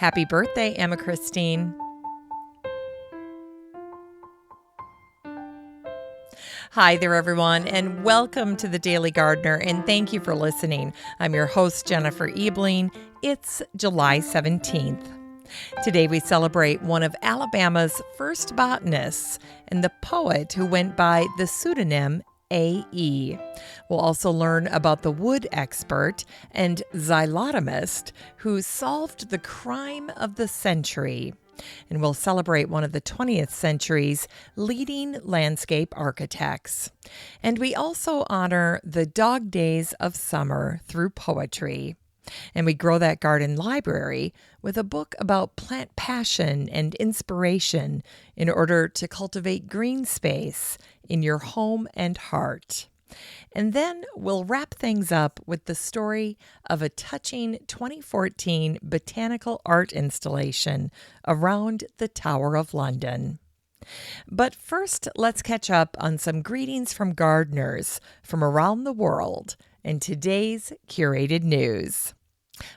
Happy birthday, Emma Christine. Hi there, everyone, and welcome to the Daily Gardener, and thank you for listening. I'm your host, Jennifer Ebling. It's July 17th. Today we celebrate one of Alabama's first botanists and the poet who went by the pseudonym A.E. We'll also learn about the wood expert and xylotomist who solved the crime of the century. And we'll celebrate one of the 20th century's leading landscape architects. And we also honor the dog days of summer through poetry. And we grow that garden library with a book about plant passion and inspiration in order to cultivate green space in your home and heart. And then we'll wrap things up with the story of a touching 2014 botanical art installation around the Tower of London. But first, let's catch up on some greetings from gardeners from around the world in today's curated news.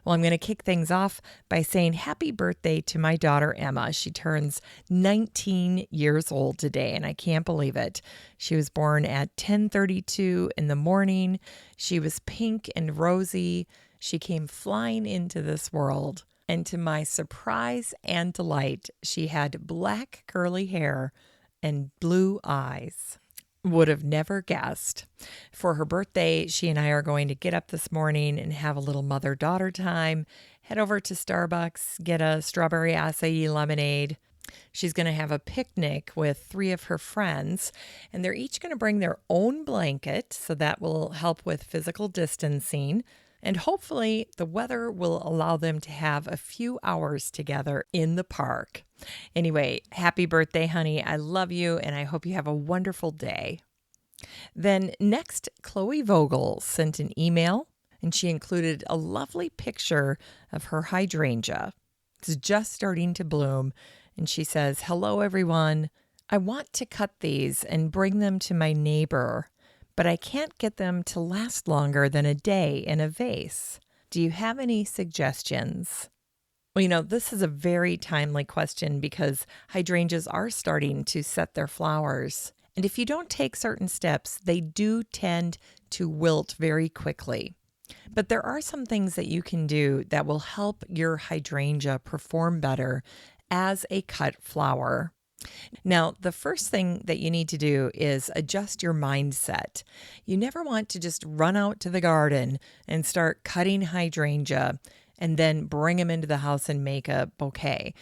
Well, I'm going to kick things off by saying happy birthday to my daughter, Emma. She turns 19 years old today, and I can't believe it. She was born at 10:32 in the morning. She was pink and rosy. She came flying into this world, and to my surprise and delight, she had black curly hair and blue eyes. Would have never guessed. For her birthday, she and I are going to get up this morning and have a little mother-daughter time, head over to Starbucks, get a strawberry acai lemonade. She's going to have a picnic with 3 of her friends, and they're each going to bring their own blanket, so that will help with physical distancing. And hopefully the weather will allow them to have a few hours together in the park. Anyway, happy birthday, honey. I love you, and I hope you have a wonderful day. Then next, Chloe Vogel sent an email, and she included a lovely picture of her hydrangea. It's just starting to bloom, and she says, "Hello, everyone. I want to cut these and bring them to my neighbor, but I can't get them to last longer than a day in a vase. Do you have any suggestions?" Well, this is a very timely question because hydrangeas are starting to set their flowers. And if you don't take certain steps, they do tend to wilt very quickly. But there are some things that you can do that will help your hydrangea perform better as a cut flower. Now, the first thing that you need to do is adjust your mindset. You never want to just run out to the garden and start cutting hydrangea and then bring them into the house and make a bouquet.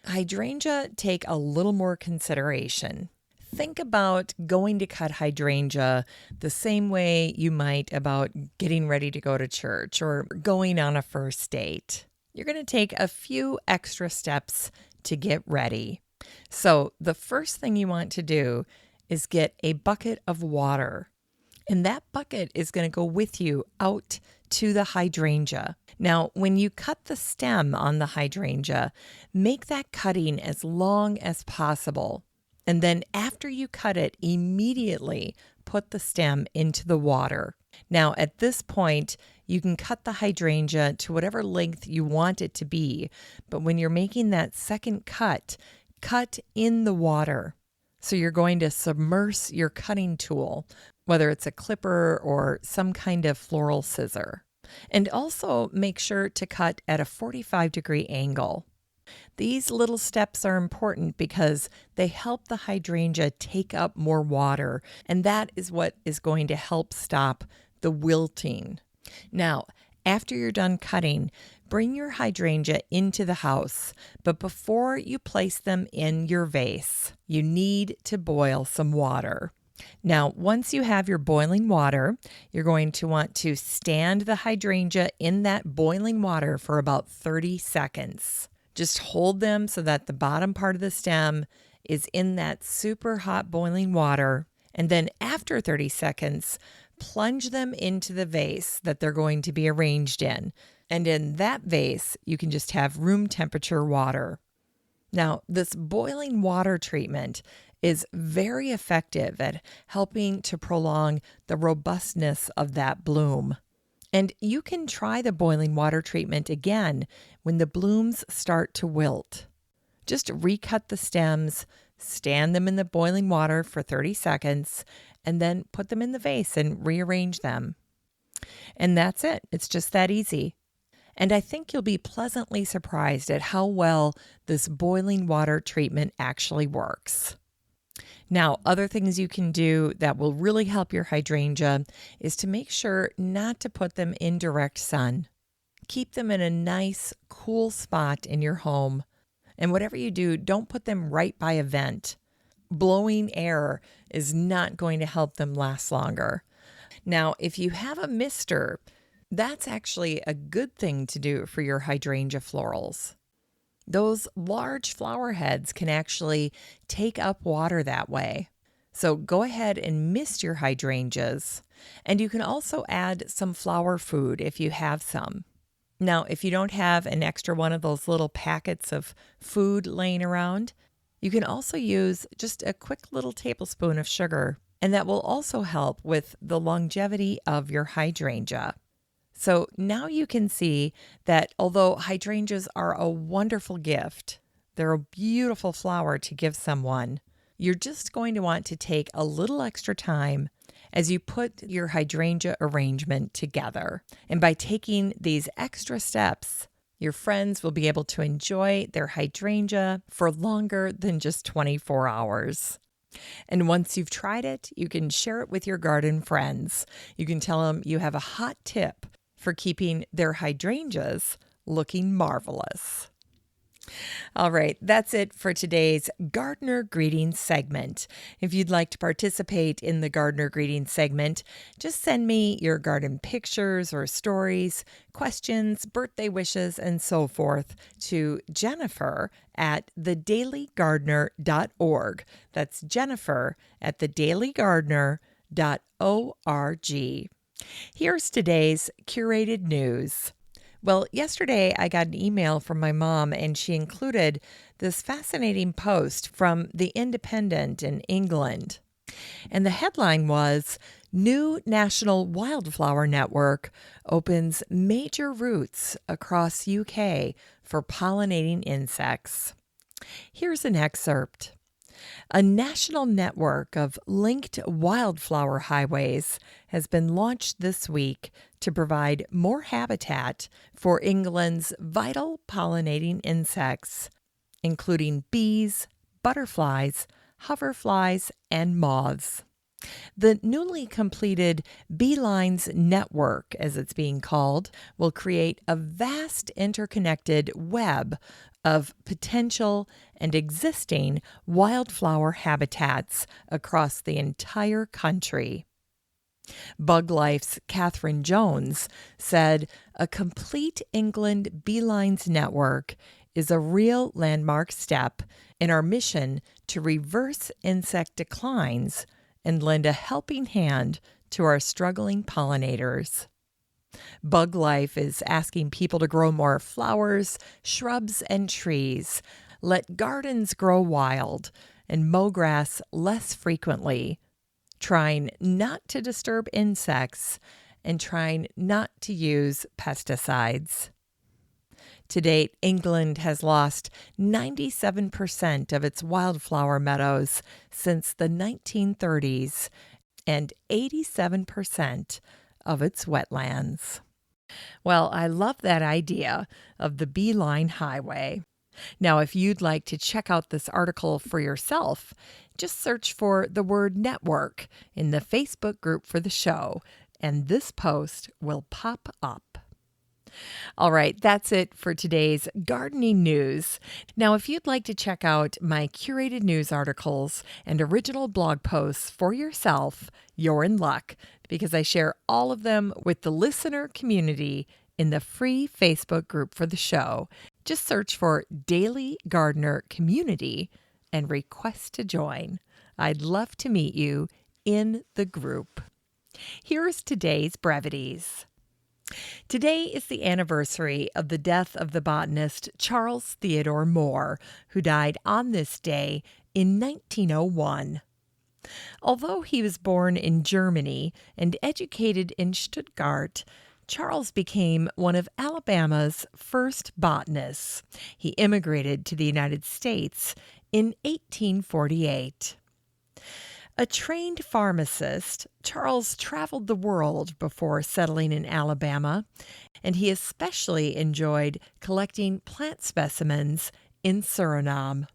Hydrangea take a little more consideration. Think about going to cut hydrangea the same way you might about getting ready to go to church or going on a first date. You're going to take a few extra steps to get ready. So the first thing you want to do is get a bucket of water. And that bucket is going to go with you out to the hydrangea. Now, when you cut the stem on the hydrangea, make that cutting as long as possible. And then after you cut it, immediately put the stem into the water. Now, at this point, you can cut the hydrangea to whatever length you want it to be. But when you're making that second cut in the water. So you're going to submerge your cutting tool, whether it's a clipper or some kind of floral scissor. And also make sure to cut at a 45-degree angle. These little steps are important because they help the hydrangea take up more water, and that is what is going to help stop the wilting. Now, after you're done cutting, bring your hydrangea into the house, but before you place them in your vase, you need to boil some water. Now, once you have your boiling water, you're going to want to stand the hydrangea in that boiling water for about 30 seconds. Just hold them so that the bottom part of the stem is in that super hot boiling water, and then after 30 seconds, plunge them into the vase that they're going to be arranged in. And in that vase, you can just have room temperature water. Now, this boiling water treatment is very effective at helping to prolong the robustness of that bloom. And you can try the boiling water treatment again when the blooms start to wilt. Just recut the stems, stand them in the boiling water for 30 seconds, and then put them in the vase and rearrange them. And that's it. It's just that easy. And I think you'll be pleasantly surprised at how well this boiling water treatment actually works. Now, other things you can do that will really help your hydrangea is to make sure not to put them in direct sun. Keep them in a nice, cool spot in your home. And whatever you do, don't put them right by a vent. Blowing air is not going to help them last longer. Now, if you have a mister, that's actually a good thing to do for your hydrangea florals. Those large flower heads can actually take up water that way. So go ahead and mist your hydrangeas. And you can also add some flower food if you have some. Now, if you don't have an extra one of those little packets of food laying around, you can also use just a quick little tablespoon of sugar, and that will also help with the longevity of your hydrangea. So now you can see that although hydrangeas are a wonderful gift, they're a beautiful flower to give someone, you're just going to want to take a little extra time as you put your hydrangea arrangement together. And by taking these extra steps, your friends will be able to enjoy their hydrangea for longer than just 24 hours. And once you've tried it, you can share it with your garden friends. You can tell them you have a hot tip for keeping their hydrangeas looking marvelous. All right, that's it for today's Gardener Greetings segment. If you'd like to participate in the Gardener Greetings segment, just send me your garden pictures or stories, questions, birthday wishes, and so forth to Jennifer at thedailygardener.org. That's Jennifer at thedailygardener.org. Here's today's curated news. Well, yesterday I got an email from my mom, and she included this fascinating post from The Independent in England. And the headline was, New National Wildflower Network opens major routes across UK for pollinating insects. Here's an excerpt. A national network of linked wildflower highways has been launched this week to provide more habitat for England's vital pollinating insects, including bees, butterflies, hoverflies, and moths. The newly completed Beelines Network, as it's being called, will create a vast interconnected web of potential and existing wildflower habitats across the entire country. Bug Life's Catherine Jones said, a complete England Beelines network is a real landmark step in our mission to reverse insect declines and lend a helping hand to our struggling pollinators. Bug Life is asking people to grow more flowers, shrubs, and trees, let gardens grow wild, and mow grass less frequently, trying not to disturb insects, and trying not to use pesticides. To date, England has lost 97% of its wildflower meadows since the 1930s and 87% of its wetlands. Well, I love that idea of the Beeline Highway. Now, if you'd like to check out this article for yourself, just search for the word network in the Facebook group for the show, and this post will pop up. All right, that's it for today's gardening news. Now, if you'd like to check out my curated news articles and original blog posts for yourself, you're in luck because I share all of them with the listener community in the free Facebook group for the show. Just search for Daily Gardener Community and request to join. I'd love to meet you in the group. Here's today's brevities. Today is the anniversary of the death of the botanist Charles Theodore Moore, who died on this day in 1901. Although he was born in Germany and educated in Stuttgart, Charles became one of Alabama's first botanists. He immigrated to the United States in 1848. A trained pharmacist, Charles traveled the world before settling in Alabama, and he especially enjoyed collecting plant specimens in Suriname.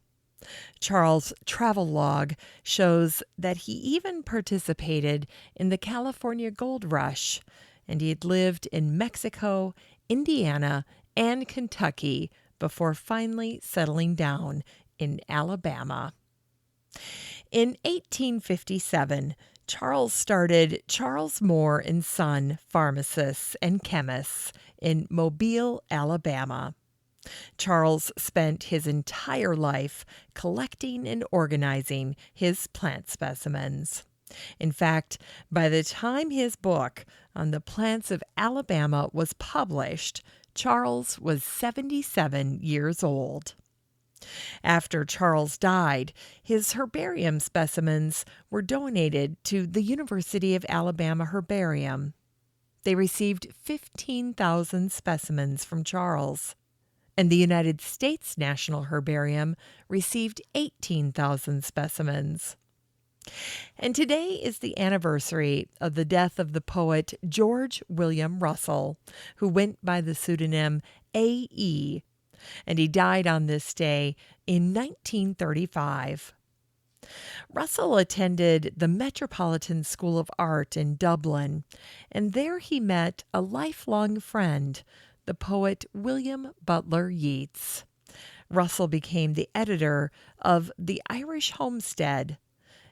Charles' travel log shows that he even participated in the California Gold Rush, and he had lived in Mexico, Indiana, and Kentucky before finally settling down in Alabama. In 1857, Charles started Charles Moore and Son Pharmacists and Chemists in Mobile, Alabama. Charles spent his entire life collecting and organizing his plant specimens. In fact, by the time his book on the plants of Alabama was published, Charles was 77 years old. After Charles died, his herbarium specimens were donated to the University of Alabama Herbarium. They received 15,000 specimens from Charles, and the United States National Herbarium received 18,000 specimens. And today is the anniversary of the death of the poet George William Russell, who went by the pseudonym A.E., and he died on this day in 1935. Russell attended the Metropolitan School of Art in Dublin, and there he met a lifelong friend, the poet William Butler Yeats. Russell became the editor of The Irish Homestead,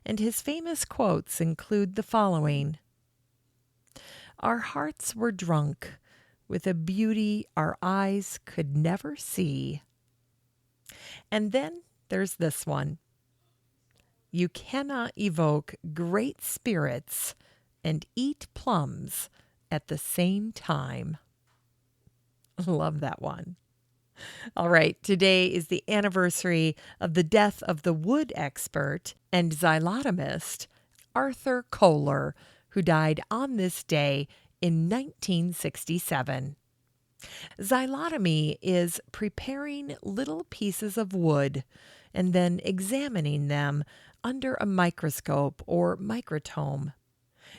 and his famous quotes include the following: "Our hearts were drunk with a beauty our eyes could never see." And then there's this one: "You cannot evoke great spirits and eat plums at the same time." Love that one. All right, today is the anniversary of the death of the wood expert and xylotomist Arthur Koehler, who died on this day in 1967. Xylotomy is preparing little pieces of wood and then examining them under a microscope or microtome.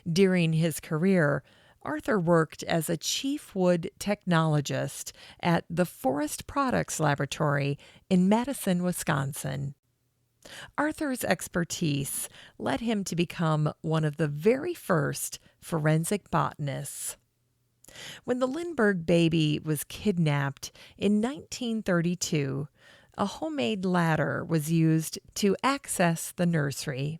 During his career, Arthur worked as a chief wood technologist at the Forest Products Laboratory in Madison, Wisconsin. Arthur's expertise led him to become one of the very first forensic botanists. When the Lindbergh baby was kidnapped in 1932, a homemade ladder was used to access the nursery.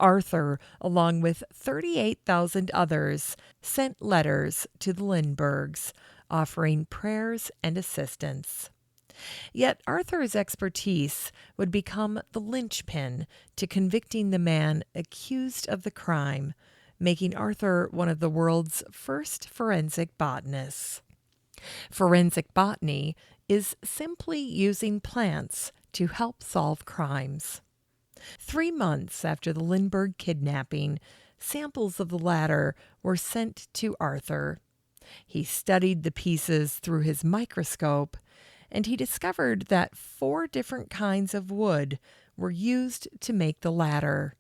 Arthur, along with 38,000 others, sent letters to the Lindberghs, offering prayers and assistance. Yet Arthur's expertise would become the linchpin to convicting the man accused of the crime, making Arthur one of the world's first forensic botanists. Forensic botany is simply using plants to help solve crimes. 3 months after the Lindbergh kidnapping, samples of the ladder were sent to Arthur. He studied the pieces through his microscope, and he discovered that 4 different kinds of wood were used to make the ladder: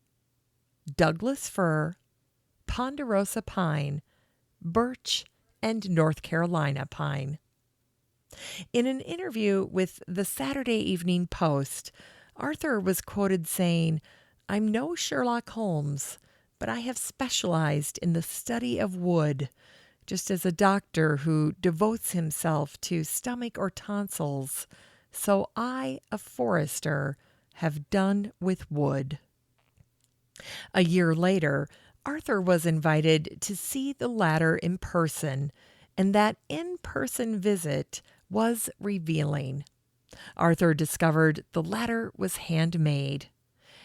Douglas fir, ponderosa pine, birch, and North Carolina pine. In an interview with the Saturday Evening Post, Arthur was quoted saying, "I'm no Sherlock Holmes, but I have specialized in the study of wood, just as a doctor who devotes himself to stomach or tonsils, so I, a forester, have done with wood." A year later, Arthur was invited to see the ladder in person, and that in-person visit was revealing. Arthur discovered the ladder was handmade.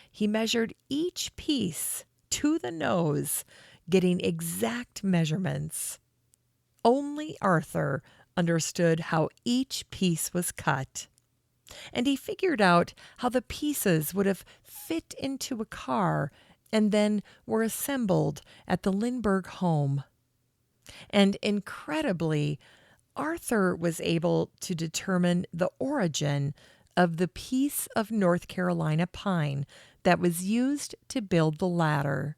He measured each piece to the nose, getting exact measurements. Only Arthur understood how each piece was cut, and he figured out how the pieces would have fit into a car and then were assembled at the Lindbergh home. And incredibly, Arthur was able to determine the origin of the piece of North Carolina pine that was used to build the ladder.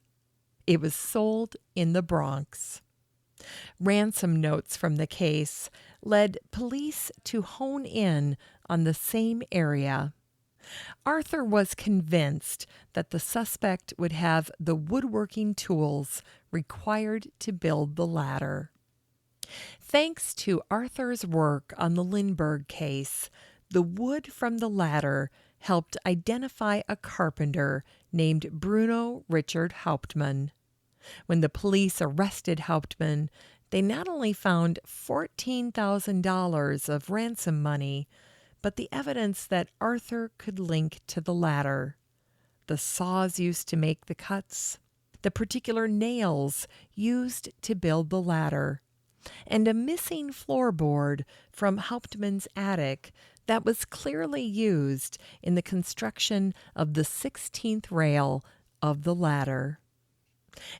It was sold in the Bronx. Ransom notes from the case led police to hone in on the same area. Arthur was convinced that the suspect would have the woodworking tools required to build the ladder. Thanks to Arthur's work on the Lindbergh case, the wood from the ladder helped identify a carpenter named Bruno Richard Hauptmann. When the police arrested Hauptmann, they not only found $14,000 of ransom money, but the evidence that Arthur could link to the ladder. The saws used to make the cuts, the particular nails used to build the ladder, and a missing floorboard from Hauptmann's attic that was clearly used in the construction of the 16th rail of the ladder.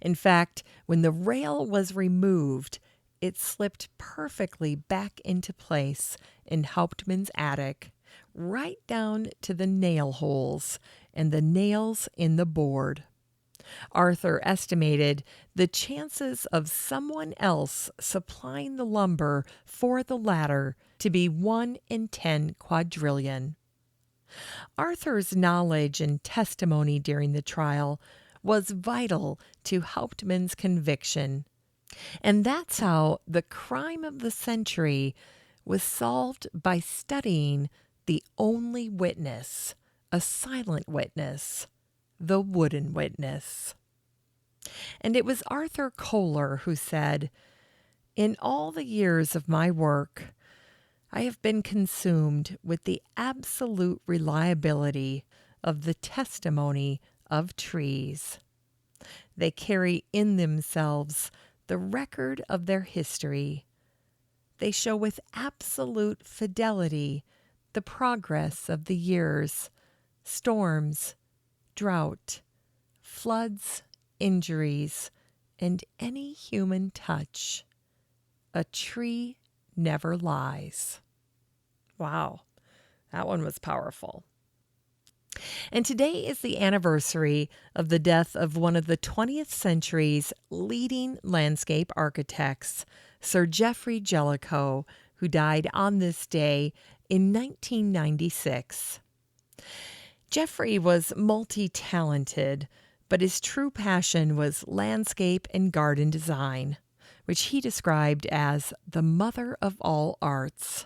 In fact, when the rail was removed, it slipped perfectly back into place in Hauptmann's attic, right down to the nail holes and the nails in the board. Arthur estimated the chances of someone else supplying the lumber for the ladder to be 1 in 10 quadrillion. Arthur's knowledge and testimony during the trial was vital to Hauptmann's conviction. And that's how the crime of the century was solved, by studying the only witness, a silent witness, the wooden witness. And it was Arthur Kohler who said, "In all the years of my work, I have been consumed with the absolute reliability of the testimony of trees. They carry in themselves the record of their history. They show with absolute fidelity the progress of the years, storms, drought, floods, injuries, and any human touch. A tree never lies." Wow, that one was powerful. And today is the anniversary of the death of one of the 20th century's leading landscape architects, Sir Geoffrey Jellicoe, who died on this day in 1996. Geoffrey was multi-talented, but his true passion was landscape and garden design, which he described as the mother of all arts.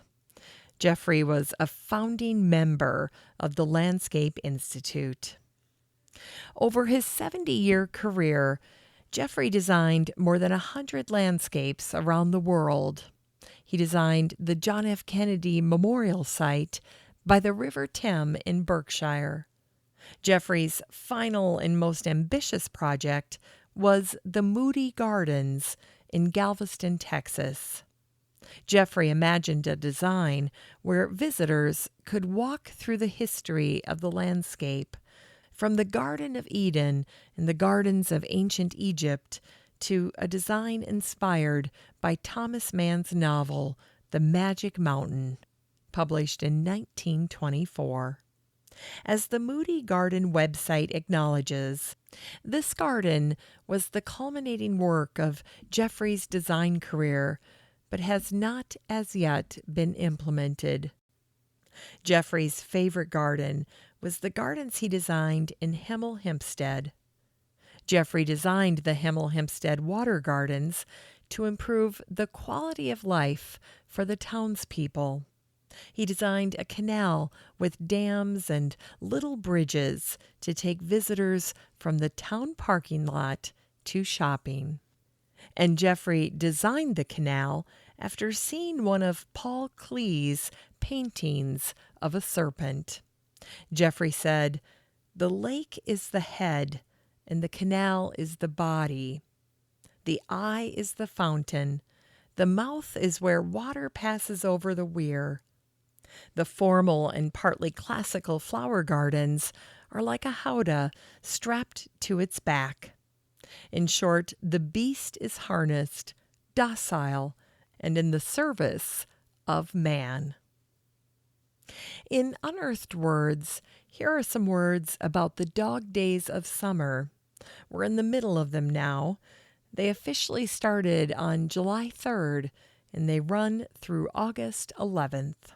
Geoffrey was a founding member of the Landscape Institute. Over his 70-year career, Geoffrey designed more than 100 landscapes around the world. He designed the John F. Kennedy Memorial Site by the River Thames in Berkshire. Geoffrey's final and most ambitious project was the Moody Gardens in Galveston, Texas. Geoffrey imagined a design where visitors could walk through the history of the landscape, from the Garden of Eden and the gardens of ancient Egypt to a design inspired by Thomas Mann's novel, The Magic Mountain, published in 1924. As the Moody Garden website acknowledges, this garden was the culminating work of Geoffrey's design career, but has not as yet been implemented. Geoffrey's favorite garden was the gardens he designed in Hemel Hempstead. Geoffrey designed the Hemel Hempstead water gardens to improve the quality of life for the townspeople. He designed a canal with dams and little bridges to take visitors from the town parking lot to shopping. And Geoffrey designed the canal after seeing one of Paul Klee's paintings of a serpent. Geoffrey said, "The lake is the head, and the canal is the body. The eye is the fountain. The mouth is where water passes over the weir. The formal and partly classical flower gardens are like a howdah strapped to its back. In short, the beast is harnessed, docile, and in the service of man. In Unearthed Words, here are some words about the dog days of summer. We're in the middle of them now. They officially started on July 3rd, and they run through August 11th.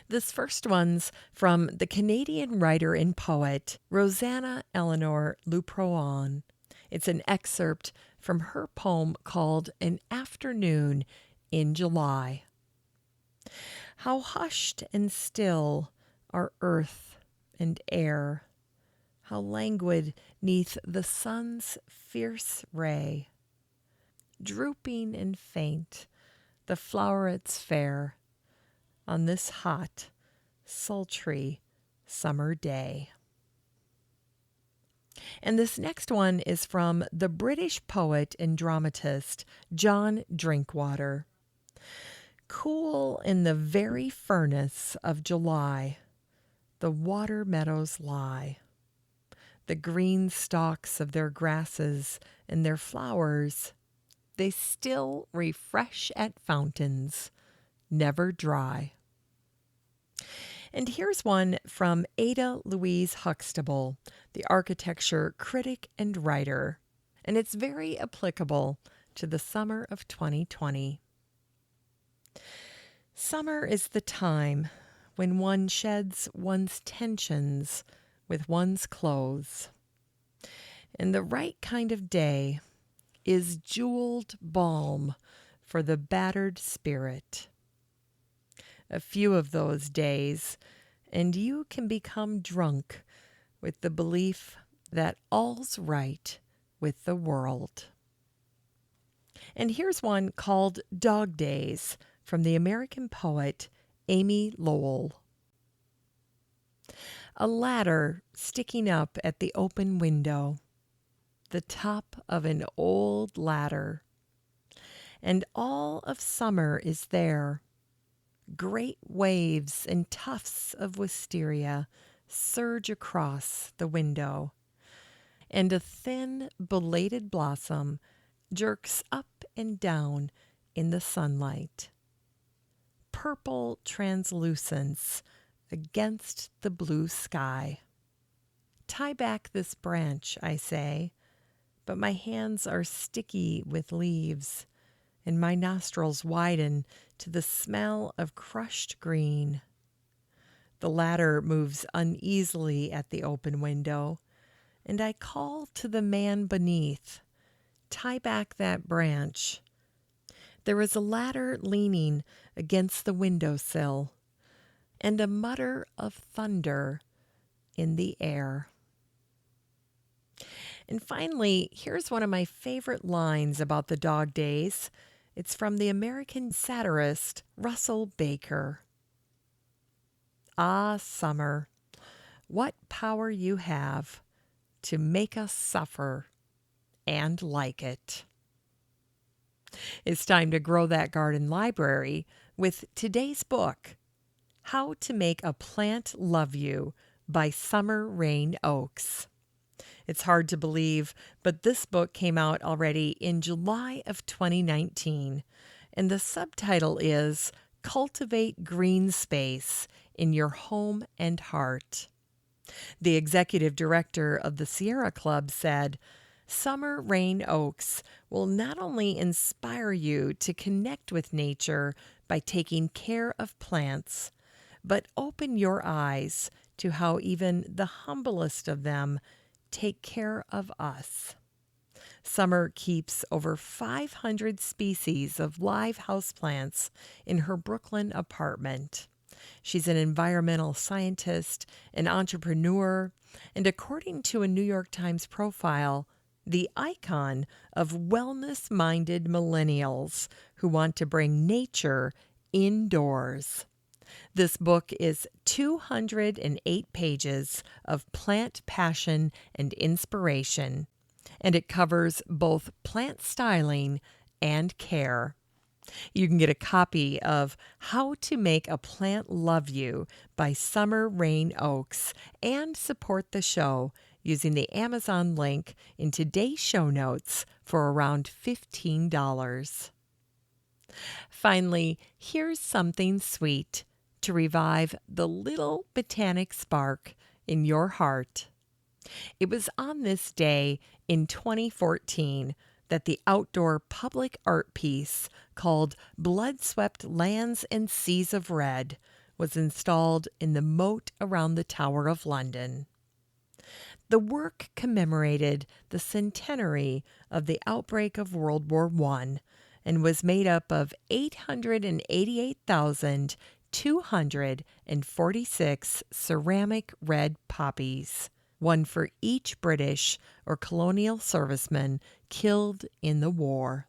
This first one's from the Canadian writer and poet Rosanna Eleanor Luproan. It's an excerpt from her poem called An Afternoon in July. How hushed and still are earth and air, how languid 'neath the sun's fierce ray. Drooping and faint, the flowerets fair on this hot, sultry summer day. And this next one is from the British poet and dramatist John Drinkwater. Cool in the very furnace of July, the water meadows lie. The green stalks of their grasses and their flowers, they still refresh at fountains, never dry. And here's one from Ada Louise Huxtable, the architecture critic and writer, and it's very applicable to the summer of 2020. Summer is the time when one sheds one's tensions with one's clothes, and the right kind of day is jeweled balm for the battered spirit. A few of those days, and you can become drunk with the belief that all's right with the world. And here's one called Dog Days from the American poet Amy Lowell. A ladder sticking up at the open window, the top of an old ladder, and all of summer is there. Great waves and tufts of wisteria surge across the window, and a thin, belated blossom jerks up and down in the sunlight. Purple translucence against the blue sky. Tie back this branch, I say, but my hands are sticky with leaves, and my nostrils widen to the smell of crushed green. The ladder moves uneasily at the open window, and I call to the man beneath, tie back that branch. There is a ladder leaning against the windowsill, and a mutter of thunder in the air. And finally, here's one of my favorite lines about the dog days. It's from the American satirist Russell Baker. Ah, summer, what power you have to make us suffer and like it. It's time to grow that garden library with today's book, How to Make a Plant Love You by Summer Rain Oaks. It's hard to believe, but this book came out already in July of 2019, and the subtitle is Cultivate Green Space in Your Home and Heart. The executive director of the Sierra Club said, Summer Rain Oaks will not only inspire you to connect with nature by taking care of plants, but open your eyes to how even the humblest of them take care of us. Summer keeps over 500 species of live houseplants in her Brooklyn apartment. She's an environmental scientist, an entrepreneur, and according to a New York Times profile, the icon of wellness-minded millennials who want to bring nature indoors. This book is 208 pages of plant passion and inspiration, and it covers both plant styling and care. You can get a copy of How to Make a Plant Love You by Summer Rain Oaks and support the show using the Amazon link in today's show notes for around $15. Finally, here's something sweet to revive the little botanic spark in your heart. It was on this day in 2014 that the outdoor public art piece called Blood-Swept Lands and Seas of Red was installed in the moat around the Tower of London. The work commemorated the centenary of the outbreak of World War I and was made up of 888,246 ceramic red poppies, one for each British or colonial serviceman killed in the war.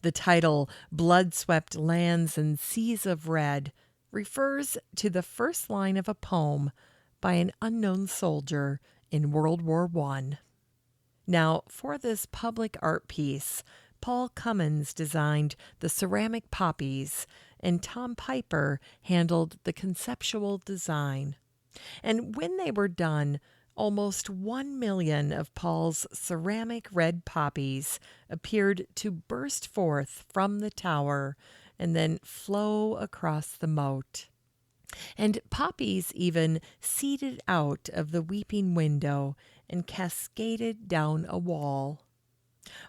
The title, Blood-Swept Lands and Seas of Red, refers to the first line of a poem by an unknown soldier in World War I. Now, for this public art piece, Paul Cummins designed the ceramic poppies, and Tom Piper handled the conceptual design. And when they were done, almost 1 million of Paul's ceramic red poppies appeared to burst forth from the tower and then flow across the moat. And poppies even seeded out of the weeping window and cascaded down a wall.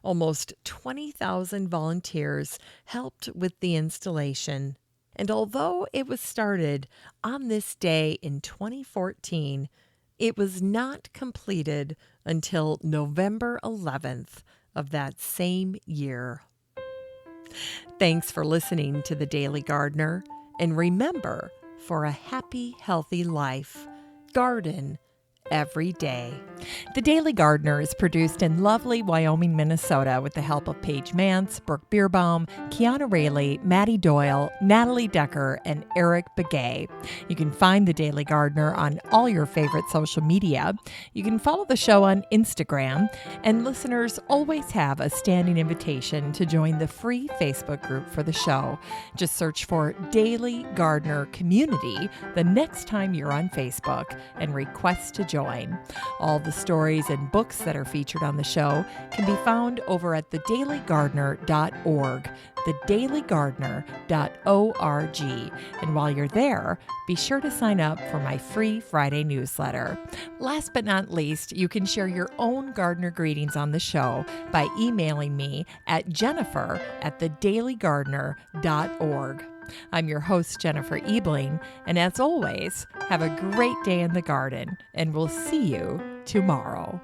Almost 20,000 volunteers helped with the installation. And although it was started on this day in 2014, it was not completed until November 11th of that same year. Thanks for listening to The Daily Gardener, and remember, for a happy, healthy life, garden every day. The Daily Gardener is produced in lovely Wyoming, Minnesota with the help of Paige Mance, Brooke Bierbaum, Kiana Rayleigh, Maddie Doyle, Natalie Decker, and Eric Begay. You can find The Daily Gardener on all your favorite social media. You can follow the show on Instagram, and listeners always have a standing invitation to join the free Facebook group for the show. Just search for Daily Gardener Community the next time you're on Facebook and request to join. All the stories and books that are featured on the show can be found over at thedailygardener.org, thedailygardener.org. And while you're there, be sure to sign up for my free Friday newsletter. Last but not least, you can share your own gardener greetings on the show by emailing me at jennifer@thedailygardener.org. I'm your host, Jennifer Ebling, and as always, have a great day in the garden, and we'll see you tomorrow.